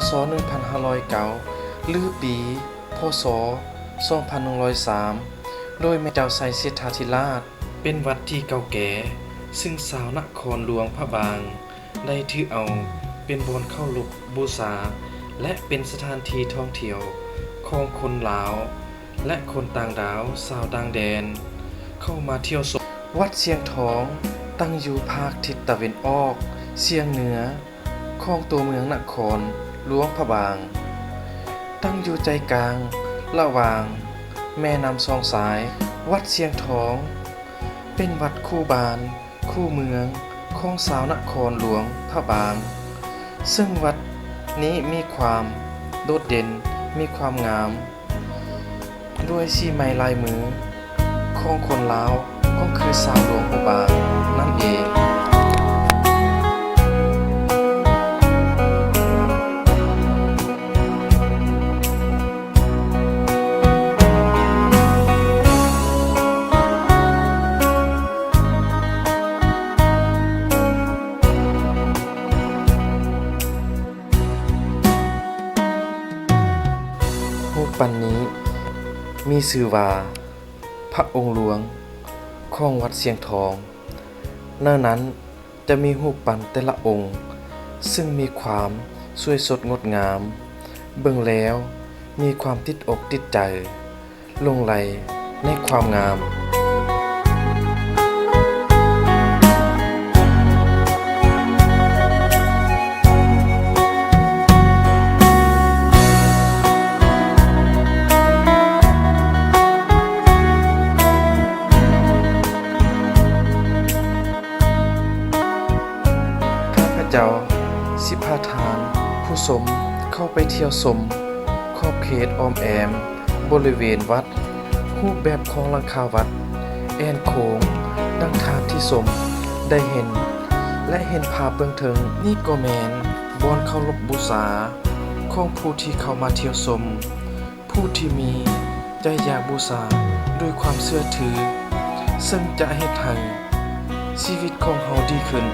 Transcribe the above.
ศ. 1509 หรือปีพศ. 2103 โดยแม่เจ้าไสเสฏฐาธิราชเป็นวัดที่เก่าแก่ซึ่งชาวนครหลวงพระบางได้ถือเอาเป็นบ่อนเคารพบูชาและเป็นสถานที่ท่องเที่ยวของคนลาวและคนต่างดาวชาวต่างแดนเข้ามาเที่ยวชมวัดเชียงทองตั้งอยู่ภาคทิศตะวันออกเฉียงเหนือของตัวเมืองนครหลวงพระบางตั้งอยู่ใจกลางระหว่างแม่น้ำสองสายวัดเชียงทองเป็นวัดคู่บ้านคู่เมืองของชาวนครหลวงพระบางซึ่งวัดนี้มีความโดดเด่นมีความงามด้วยสีไม้ลายมือของคนลาวก็คือชาวหลวงพระบางนั่นเองรูปปั้นนี้มีชื่อว่าพระองค์หลวงของวัดเชียงทองหน้านั้นจะมีรูปปั้นแต่ละองค์ซึ่งมีความสวยสดงดงามเบิ่งแล้วมีความติดอกติดใจหลงใหลในความงามเจ้าสิพาทานผู้ชมเข้าไปเที่ยวชมขอบเขตอ้อมแอมบริเวณวัดรูปแบบของหลังคาวัดแอนโค้งดังทานที่ชมได้เห็นและเห็นภาพเบื้องถึงนี่ก็แมนบ่อนเคารพบูชาของผู้ที่เข้ามาเที่ยวชมผู้ที่มีใจอยากบูชาด้วยความเชื่อถือซึ่งจะเฮ็ดให้ชีวิตของเฮาดีขึ้น